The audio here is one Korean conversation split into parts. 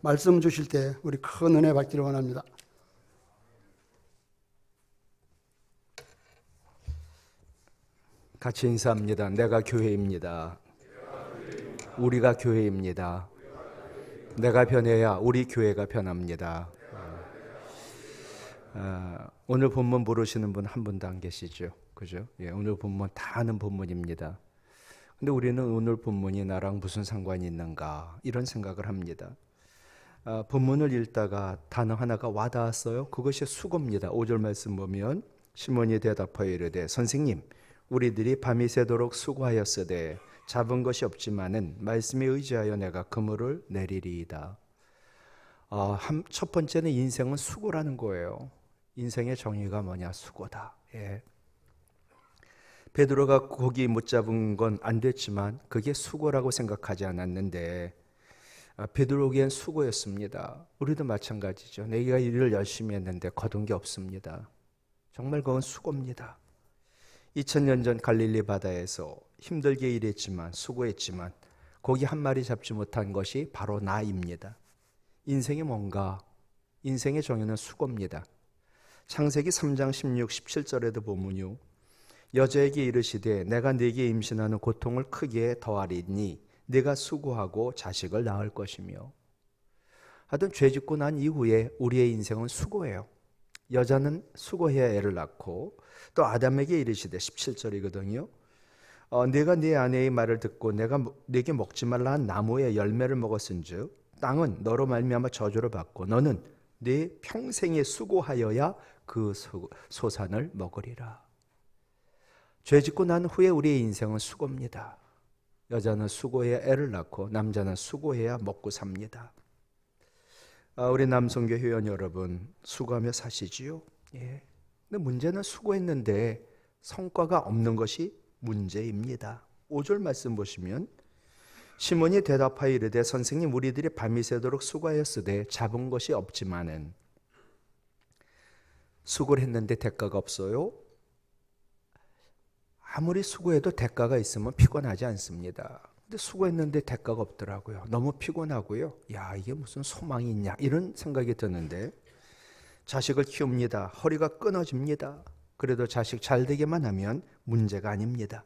말씀 주실 때 우리 큰 은혜 받기를 원합니다. 같이 인사합니다. 내가 교회입니다. 우리가 교회입니다. 내가 변해야 우리 교회가 변합니다. 오늘 본문 모르시는 분 한 분도 안 계시죠? 그죠? 예, 오늘 본문 다 아는 본문입니다. 근데 우리는 오늘 본문이 나랑 무슨 상관이 있는가 이런 생각을 합니다. 본문을 읽다가 단어 하나가 와닿았어요. 그것이 수고입니다. 5절 말씀 보면 시몬이 대답하여 이르되 선생님 우리들이 밤이 새도록 수고하였으되 잡은 것이 없지만은 말씀에 의지하여 내가 그물을 내리리이다. 첫 번째는 인생은 수고라는 거예요. 인생의 정의가 뭐냐? 수고다. 예. 베드로가 고기 못 잡은 건 안 됐지만 그게 수고라고 생각하지 않았는데 베드로에겐 수고였습니다. 우리도 마찬가지죠. 내가 일을 열심히 했는데 거둔 게 없습니다. 정말 그건 수고입니다. 2000년 전 갈릴리 바다에서 힘들게 일했지만 수고했지만 고기 한 마리 잡지 못한 것이 바로 나입니다. 인생이 뭔가? 인생의 정의는 수고입니다. 창세기 3장 16, 17절에도 보면요. 여자에게 이르시되 내가 네게 임신하는 고통을 크게 더하리니 네가 수고하고 자식을 낳을 것이며. 하여튼 죄 짓고 난 이후에 우리의 인생은 수고예요. 여자는 수고해야 애를 낳고 또 아담에게 이르시되 17절이거든요. 네가 네 아내의 말을 듣고 내가 네게 먹지 말라 한 나무의 열매를 먹었은즉 땅은 너로 말미암아 저주를 받고 너는 네 평생에 수고하여야 그 소산을 먹으리라. 죄 짓고 난 후에 우리의 인생은 수고입니다. 여자는 수고해야 애를 낳고 남자는 수고해야 먹고 삽니다. 우리 남성교 회원 여러분 수고하며 사시지요? 예. 근데 문제는 수고했는데 성과가 없는 것이 문제입니다. 5절 말씀 보시면 시몬이 대답하여 이르되 선생님 우리들이 밤이 새도록 수고하였으되 잡은 것이 없지만은. 수고를 했는데 대가가 없어요? 아무리 수고해도 대가가 있으면 피곤하지 않습니다. 근데 수고했는데 대가가 없더라고요. 너무 피곤하고요. 야, 이게 무슨 소망이 있냐 이런 생각이 드는데 자식을 키웁니다. 허리가 끊어집니다. 그래도 자식 잘 되게만 하면 문제가 아닙니다.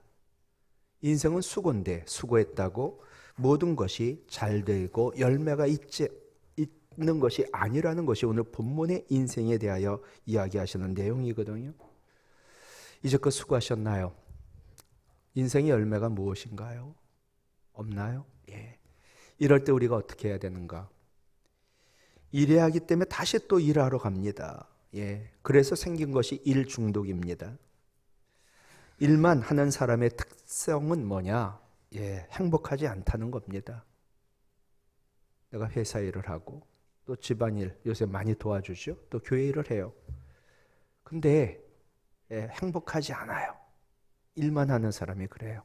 인생은 수고인데 수고했다고 모든 것이 잘 되고 열매가 있는 것이 아니라는 것이 오늘 본문의 인생에 대하여 이야기하시는 내용이거든요. 이제껏 수고하셨나요? 인생의 열매가 무엇인가요? 없나요? 예. 이럴 때 우리가 어떻게 해야 되는가? 일해야 하기 때문에 다시 또 일하러 갑니다. 예. 그래서 생긴 것이 일 중독입니다. 일만 하는 사람의 특성은 뭐냐? 예. 행복하지 않다는 겁니다. 내가 회사 일을 하고 또 집안일 요새 많이 도와주죠. 또 교회 일을 해요. 근데 행복하지 않아요. 일만 하는 사람이 그래요.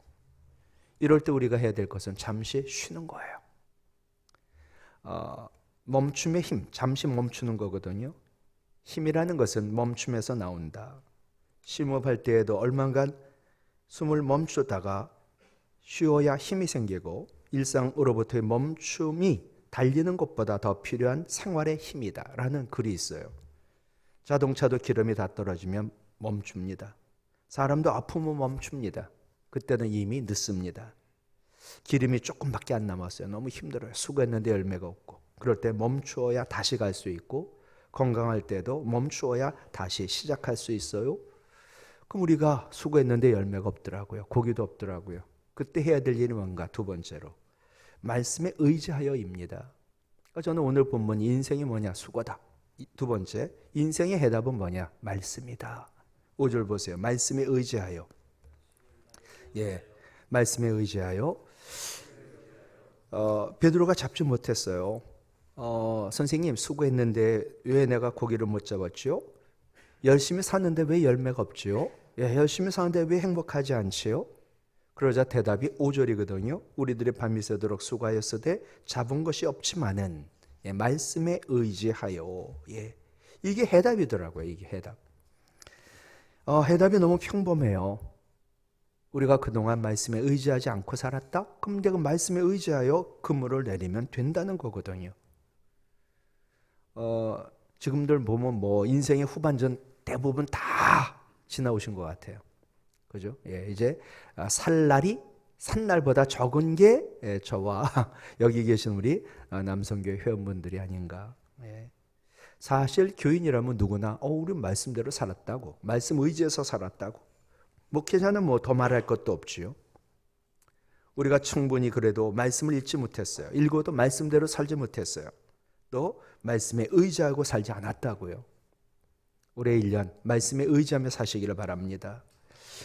이럴 때 우리가 해야 될 것은 잠시 쉬는 거예요. 멈춤의 힘, 잠시 멈추는 거거든요. 힘이라는 것은 멈춤에서 나온다. 심호흡할 때에도 얼마간 숨을 멈추다가 쉬어야 힘이 생기고 일상으로부터의 멈춤이 달리는 것보다 더 필요한 생활의 힘이다 라는 글이 있어요. 자동차도 기름이 다 떨어지면 멈춥니다. 사람도 아프면 멈춥니다. 그때는 이미 늦습니다. 기름이 조금밖에 안 남았어요. 너무 힘들어요. 수고했는데 열매가 없고. 그럴 때 멈추어야 다시 갈 수 있고 건강할 때도 멈추어야 다시 시작할 수 있어요. 그럼 우리가 수고했는데 열매가 없더라고요. 고기도 없더라고요. 그때 해야 될 일이 뭔가? 두 번째로 말씀에 의지하여입니다. 저는 오늘 본문 인생이 뭐냐? 수고다. 두 번째 인생의 해답은 뭐냐? 말씀이다. 5절 보세요. 말씀에 의지하여. 예, 말씀에 의지하여. 베드로가 잡지 못했어요. 선생님 수고했는데 왜 내가 고기를 못 잡았지요? 열심히 사는데 왜 열매가 없지요? 예, 열심히 사는데 왜 행복하지 않지요? 그러자 대답이 5절이거든요. 우리들이 밤이 새도록 수고하였으되 잡은 것이 없지만은 예, 말씀에 의지하여. 예, 이게 해답이더라고요. 이게 해답. 해답이 너무 평범해요. 우리가 그동안 말씀에 의지하지 않고 살았다? 그럼 내가 말씀에 의지하여 그물을 내리면 된다는 거거든요. 지금들 보면 뭐 인생의 후반전 대부분 다 지나오신 것 같아요. 그죠? 예, 이제 살 날이 산 날보다 적은 게 저와 여기 계신 우리 남성교회 회원분들이 아닌가. 예. 사실 교인이라면 누구나 우리 말씀대로 살았다고, 말씀 의지해서 살았다고, 목회자는 뭐 더 말할 것도 없지요. 우리가 충분히 그래도 말씀을 읽지 못했어요. 읽어도 말씀대로 살지 못했어요. 또 말씀에 의지하고 살지 않았다고요. 올해 1년 말씀에 의지하며 사시기를 바랍니다.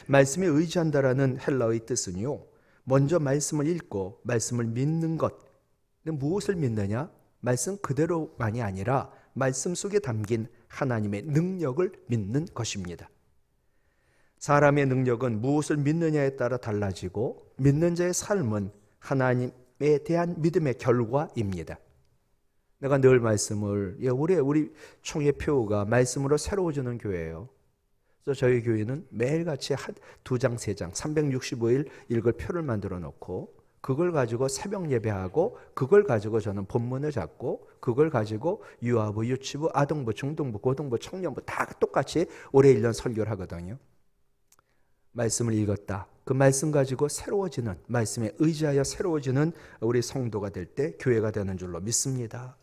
말씀에 의지한다라는 헬라어의 뜻은요, 먼저 말씀을 읽고 말씀을 믿는 것. 근데 무엇을 믿느냐? 말씀 그대로만이 아니라 말씀 속에 담긴 하나님의 능력을 믿는 것입니다. 사람의 능력은 무엇을 믿느냐에 따라 달라지고 믿는 자의 삶은 하나님에 대한 믿음의 결과입니다. 내가 늘 말씀을, 올해 우리 총회 표가 말씀으로 새로워지는 교회예요. 그래서 저희 교회는 매일같이 2장, 3장, 365일 읽을 표를 만들어 놓고 그걸 가지고 새벽 예배하고 그걸 가지고 저는 본문을 잡고 그걸 가지고 유아부, 유치부, 아동부, 중등부, 고등부, 청년부 다 똑같이 올해 1년 설교를 하거든요. 말씀을 읽었다. 그 말씀 가지고 새로워지는, 말씀에 의지하여 새로워지는 우리 성도가 될 때 교회가 되는 줄로 믿습니다.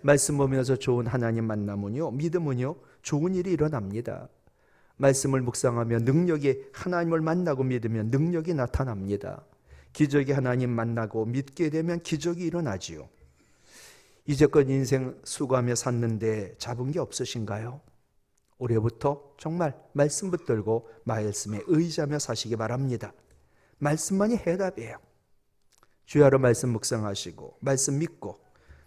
말씀 보면서 좋은 하나님 만나면요, 믿음은요, 좋은 일이 일어납니다. 말씀을 묵상하며 능력이, 하나님을 만나고 믿으면 능력이 나타납니다. 기적이 하나님 만나고 믿게 되면 기적이 일어나지요. 이제껏 인생 수고하며 샀는데 잡은 게 없으신가요? 올해부터 정말 말씀 붙들고 말씀에 의지하며 사시기 바랍니다. 말씀만이 해답이에요. 주야로 말씀 묵상하시고 말씀 믿고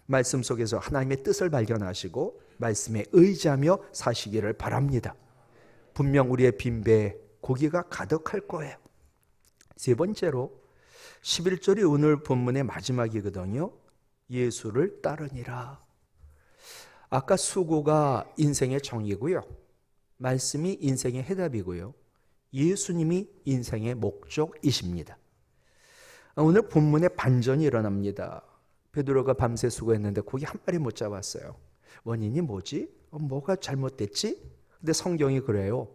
말씀 속에서 하나님의 뜻을 발견하시고 말씀에 의지하며 사시기를 바랍니다. 분명 우리의 빈배에 고기가 가득할 거예요. 세 번째로 11절이 오늘 본문의 마지막이거든요. 예수를 따르니라. 아까 수고가 인생의 정의고요. 말씀이 인생의 해답이고요. 예수님이 인생의 목적이십니다. 오늘 본문에 반전이 일어납니다. 베드로가 밤새 수고했는데 고기 한 마리 못 잡았어요. 원인이 뭐지? 뭐가 잘못됐지? 근데 성경이 그래요.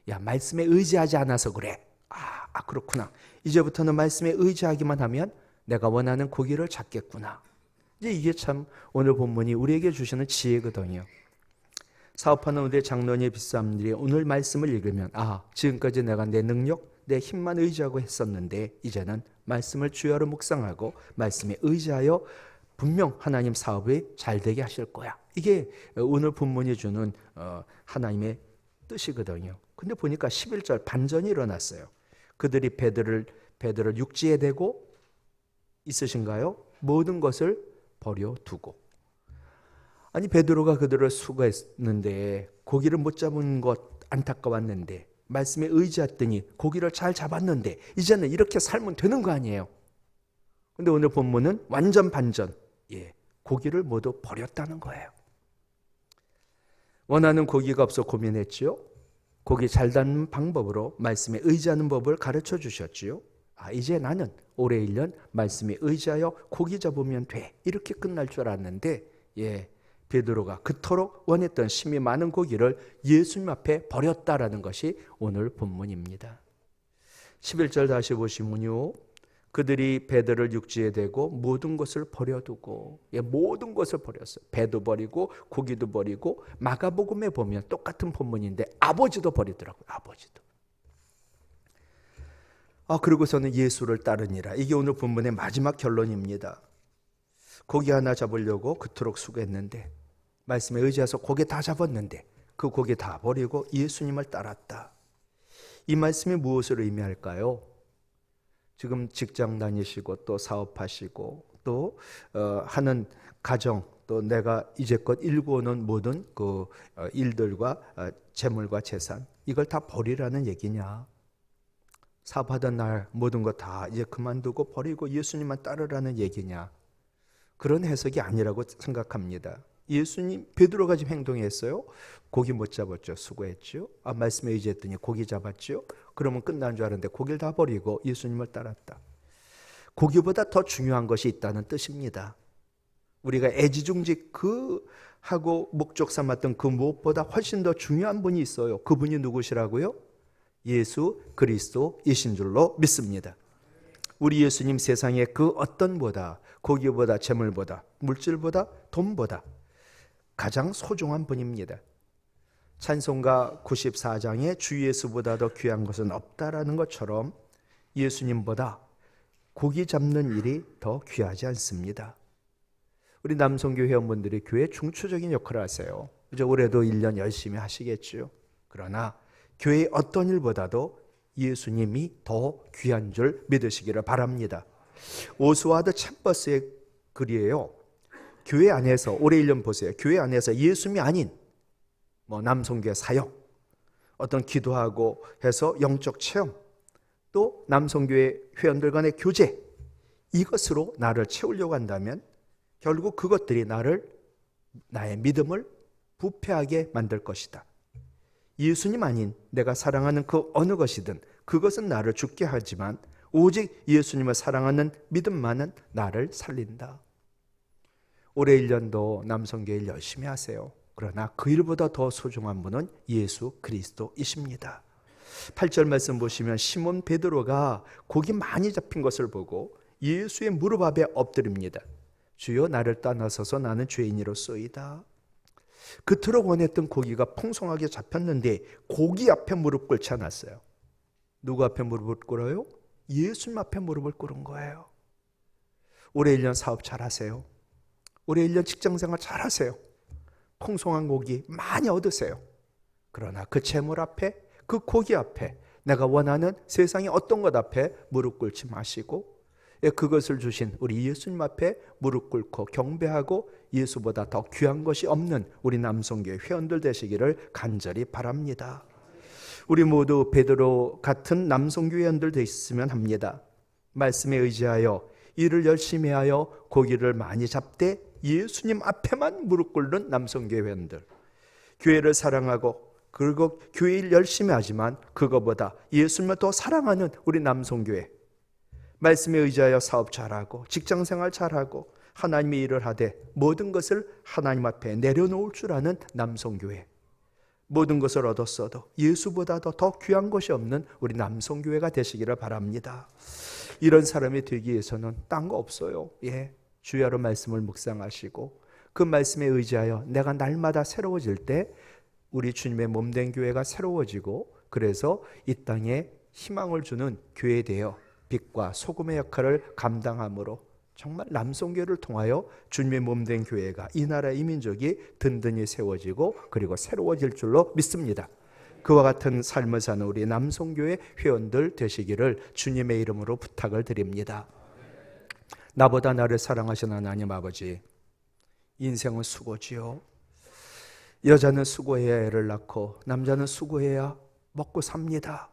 야, 말씀에 의지하지 않아서 그래. 그렇구나. 이제부터는 말씀에 의지하기만 하면 내가 원하는 고기를 잡겠구나. 이제 이게 참 오늘 본문이 우리에게 주시는 지혜거든요. 사업하는 우리 장로님 비사람들이 오늘 말씀을 읽으면 지금까지 내가 내 능력, 내 힘만 의지하고 했었는데 이제는 말씀을 주야로 묵상하고 말씀에 의지하여 분명 하나님 사업이 잘 되게 하실 거야. 이게 오늘 본문이 주는 하나님의 뜻이거든요. 근데 보니까 11절 반전이 일어났어요. 그들이 베드를 육지에 대고 있으신가요? 모든 것을 버려두고. 아니 베드로가 그들을 수고했는데 고기를 못 잡은 것 안타까웠는데 말씀에 의지했더니 고기를 잘 잡았는데 이제는 이렇게 살면 되는 거 아니에요. 근데 오늘 본문은 완전 반전. 고기를 모두 버렸다는 거예요. 원하는 고기가 없어 고민했지요. 고기 잘 잡는 방법으로 말씀에 의지하는 법을 가르쳐 주셨지요. 이제 나는 올해 1년 말씀에 의지하여 고기 잡으면 돼. 이렇게 끝날 줄 알았는데 베드로가 그토록 원했던 심이 많은 고기를 예수님 앞에 버렸다라는 것이 오늘 본문입니다. 11절 다시 보시면요. 그들이 배들을 육지에 대고 모든 것을 버려두고 모든 것을 버렸어요. 배도 버리고 고기도 버리고 마가복음에 보면 똑같은 본문인데 아버지도 버리더라고요. 아버지도. 그리고서는 예수를 따르니라. 이게 오늘 본문의 마지막 결론입니다. 고기 하나 잡으려고 그토록 수고했는데 말씀에 의지해서 고기 다 잡았는데 그 고기 다 버리고 예수님을 따랐다. 이 말씀이 무엇을 의미할까요? 지금 직장 다니시고 또 사업하시고 또 하는 가정 또 내가 이제껏 일구어놓은 모든 그 일들과 재물과 재산 이걸 다 버리라는 얘기냐? 사업하던 날 모든 거 다 이제 그만두고 버리고 예수님만 따르라는 얘기냐? 그런 해석이 아니라고 생각합니다. 예수님 베드로가 지금 행동했어요. 고기 못 잡았죠. 수고했죠. 말씀에 의지했더니 고기 잡았죠. 그러면 끝난 줄 알았는데 고기를 다 버리고 예수님을 따랐다. 고기보다 더 중요한 것이 있다는 뜻입니다. 우리가 애지중지 하고 목적 삼았던 그 무엇보다 훨씬 더 중요한 분이 있어요. 그분이 누구시라고요? 예수 그리스도이신 줄로 믿습니다. 우리 예수님 세상의 그 어떤 보다, 고기보다, 재물보다, 물질보다, 돈보다 가장 소중한 분입니다. 찬송가 94장에 주 예수보다 더 귀한 것은 없다라는 것처럼 예수님보다 고기 잡는 일이 더 귀하지 않습니다. 우리 남성교 회원분들이 교회 중추적인 역할을 하세요. 이제 올해도 1년 열심히 하시겠죠. 그러나 교회의 어떤 일보다도 예수님이 더 귀한 줄 믿으시기를 바랍니다. 오스와드 챔버스의 글이에요. 교회 안에서 올해 1년 보세요. 교회 안에서 예수님이 아닌 남성교회 사역, 어떤 기도하고 해서 영적 체험, 또 남성교회 회원들 간의 교제, 이것으로 나를 채우려고 한다면 결국 그것들이 나의 믿음을 부패하게 만들 것이다. 예수님 아닌 내가 사랑하는 그 어느 것이든 그것은 나를 죽게 하지만 오직 예수님을 사랑하는 믿음만은 나를 살린다. 올해 1년도 남성교회 열심히 하세요. 그러나 그 일보다 더 소중한 분은 예수 그리스도이십니다. 8절 말씀 보시면 시몬 베드로가 고기 많이 잡힌 것을 보고 예수의 무릎 앞에 엎드립니다. 주여 나를 떠나서서 나는 죄인이로소이다. 그토록 원했던 고기가 풍성하게 잡혔는데 고기 앞에 무릎 꿇지 않았어요. 누구 앞에 무릎을 꿇어요? 예수님 앞에 무릎을 꿇은 거예요. 올해 1년 사업 잘하세요. 올해 1년 직장생활 잘하세요. 풍성한 고기 많이 얻으세요. 그러나 그 재물 앞에, 그 고기 앞에, 내가 원하는 세상의 어떤 것 앞에 무릎 꿇지 마시고 그것을 주신 우리 예수님 앞에 무릎 꿇고 경배하고 예수보다 더 귀한 것이 없는 우리 남성교회 회원들 되시기를 간절히 바랍니다. 우리 모두 베드로 같은 남성교회 회원들 되셨으면 합니다. 말씀에 의지하여 일을 열심히 하여 고기를 많이 잡되 예수님 앞에만 무릎 꿇는 남성교회 회원들, 교회를 사랑하고 그리고 교회 일 열심히 하지만 그거보다 예수님을 더 사랑하는 우리 남성교회, 말씀에 의지하여 사업 잘하고 직장생활 잘하고 하나님의 일을 하되 모든 것을 하나님 앞에 내려놓을 줄 아는 남성교회, 모든 것을 얻었어도 예수보다도 더 귀한 것이 없는 우리 남성교회가 되시기를 바랍니다. 이런 사람이 되기 위해서는 딴 거 없어요. 주야로 말씀을 묵상하시고 그 말씀에 의지하여 내가 날마다 새로워질 때 우리 주님의 몸된 교회가 새로워지고 그래서 이 땅에 희망을 주는 교회 되어 빛과 소금의 역할을 감당함으로 정말 남성교회를 통하여 주님의 몸된 교회가 이 나라 이 민족이 든든히 세워지고 그리고 새로워질 줄로 믿습니다. 그와 같은 삶을 사는 우리 남성교회 회원들 되시기를 주님의 이름으로 부탁을 드립니다. 나보다 나를 사랑하신 하나님 아버지, 인생은 수고지요. 여자는 수고해야 애를 낳고 남자는 수고해야 먹고 삽니다.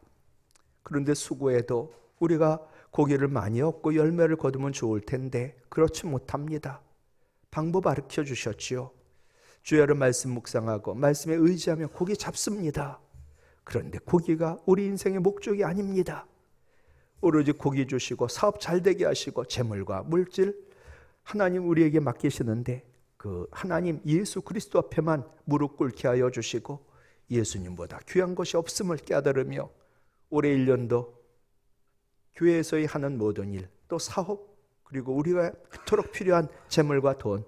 그런데 수고해도 우리가 고기를 많이 얻고 열매를 거두면 좋을 텐데 그렇지 못합니다. 방법 가르쳐 주셨지요. 주야를 말씀 묵상하고 말씀에 의지하며 고기 잡습니다. 그런데 고기가 우리 인생의 목적이 아닙니다. 오로지 고기 주시고 사업 잘 되게 하시고 재물과 물질 하나님 우리에게 맡기시는데 그 하나님 예수 그리스도 앞에만 무릎 꿇게 하여 주시고 예수님보다 귀한 것이 없음을 깨달으며 올해 1년도 교회에서의 하는 모든 일, 또 사업, 그리고 우리가 그토록 필요한 재물과 돈,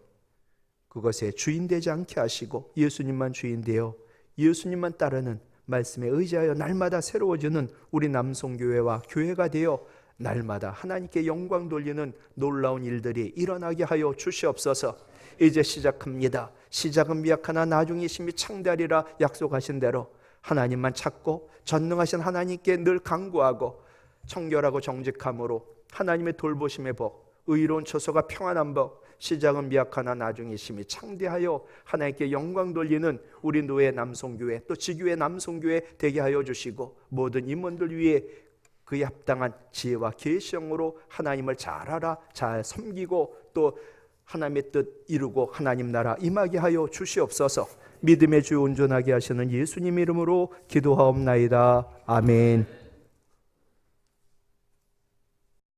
그것에 주인 되지 않게 하시고 예수님만 주인 되어 예수님만 따르는 말씀에 의지하여 날마다 새로워지는 우리 남성교회와 교회가 되어 날마다 하나님께 영광 돌리는 놀라운 일들이 일어나게 하여 주시옵소서. 이제 시작합니다. 시작은 미약하나 나중에 심히 창대하리라 약속하신 대로 하나님만 찾고 전능하신 하나님께 늘 간구하고 청결하고 정직함으로 하나님의 돌보심의 복, 의로운 처소가 평안한 복, 시작은 미약하나 나중에 심히 창대하여 하나님께 영광 돌리는 우리 노예 남성교회 또 지교회 남성교회 되게 하여 주시고 모든 임원들 위해 그에 합당한 지혜와 계시형으로 하나님을 잘 알아 잘 섬기고 또 하나님의 뜻 이루고 하나님 나라 임하게 하여 주시옵소서. 믿음의 주 온전하게 하시는 예수님 이름으로 기도하옵나이다. 아멘.